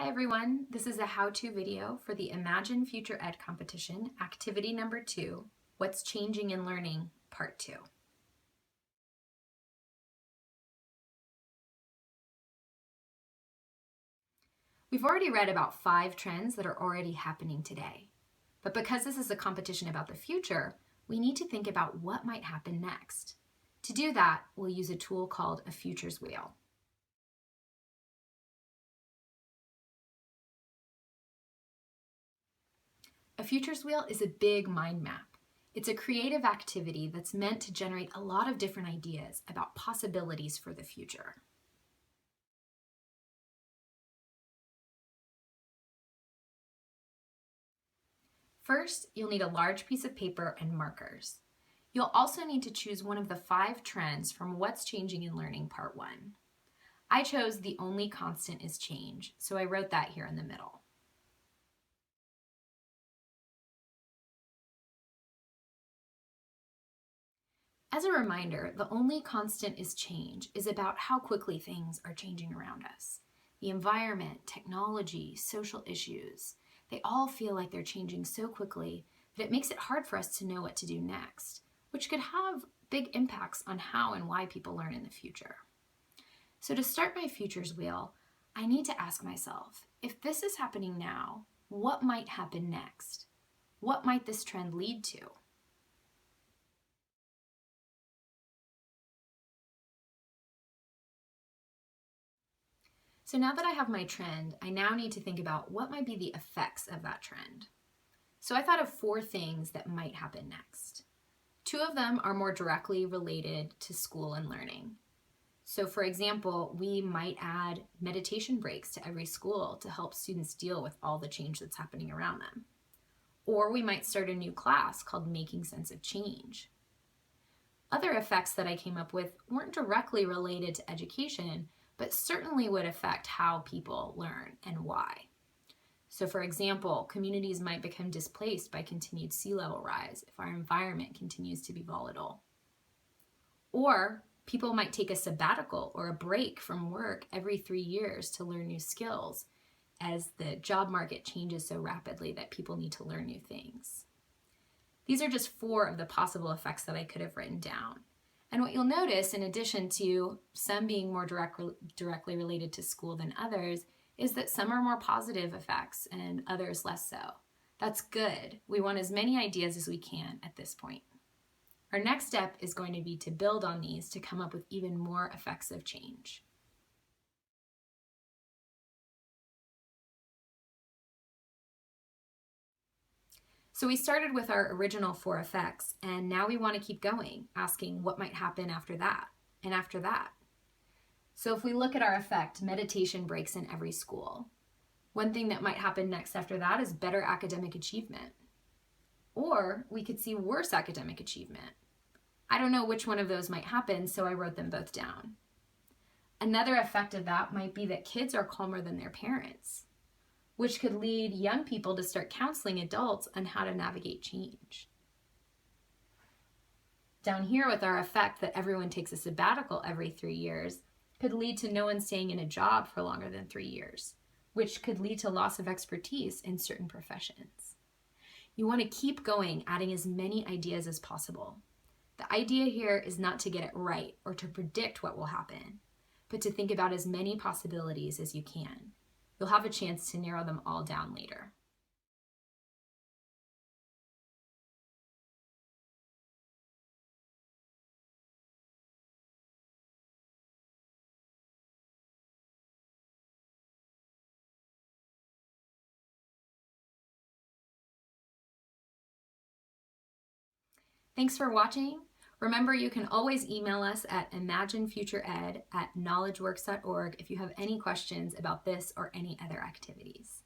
Hi everyone, this is a how-to video for the Imagine FutureEd competition, activity number 2, What's Changing in Learning, part 2. We've already read about 5 trends that are already happening today. But because this is a competition about the future, we need to think about what might happen next. To do that, we'll use a tool called a futures wheel. A futures wheel is a big mind map. It's a creative activity that's meant to generate a lot of different ideas about possibilities for the future. First, you'll need a large piece of paper and markers. You'll also need to choose one of the 5 trends from What's Changing in Learning Part 1. I chose the only constant is change, so I wrote that here in the middle. As a reminder, the only constant is change is about how quickly things are changing around us. The environment, technology, social issues, they all feel like they're changing so quickly that it makes it hard for us to know what to do next, which could have big impacts on how and why people learn in the future. So to start my futures wheel, I need to ask myself, if this is happening now, what might happen next? What might this trend lead to? So now that I have my trend, I now need to think about what might be the effects of that trend. So I thought of 4 things that might happen next. 2 of them are more directly related to school and learning. So for example, we might add meditation breaks to every school to help students deal with all the change that's happening around them. Or we might start a new class called Making Sense of Change. Other effects that I came up with weren't directly related to education, but certainly would affect how people learn and why. So for example, communities might become displaced by continued sea level rise if our environment continues to be volatile. Or people might take a sabbatical or a break from work every 3 years to learn new skills as the job market changes so rapidly that people need to learn new things. These are just 4 of the possible effects that I could have written down. And what you'll notice, in addition to some being more directly related to school than others, is that some are more positive effects and others less so. That's good. We want as many ideas as we can at this point. Our next step is going to be to build on these to come up with even more effects of change. So we started with our original 4 effects, and now we want to keep going, asking what might happen after that, and after that. So if we look at our effect, meditation breaks in every school. One thing that might happen next after that is better academic achievement. Or we could see worse academic achievement. I don't know which one of those might happen, so I wrote them both down. Another effect of that might be that kids are calmer than their parents, which could lead young people to start counseling adults on how to navigate change. Down here with our effect that everyone takes a sabbatical every 3 years could lead to no one staying in a job for longer than 3 years, which could lead to loss of expertise in certain professions. You want to keep going, adding as many ideas as possible. The idea here is not to get it right or to predict what will happen, but to think about as many possibilities as you can. You'll have a chance to narrow them all down later. Thanks for watching. Remember, you can always email us at imaginefutureed@knowledgeworks.org if you have any questions about this or any other activities.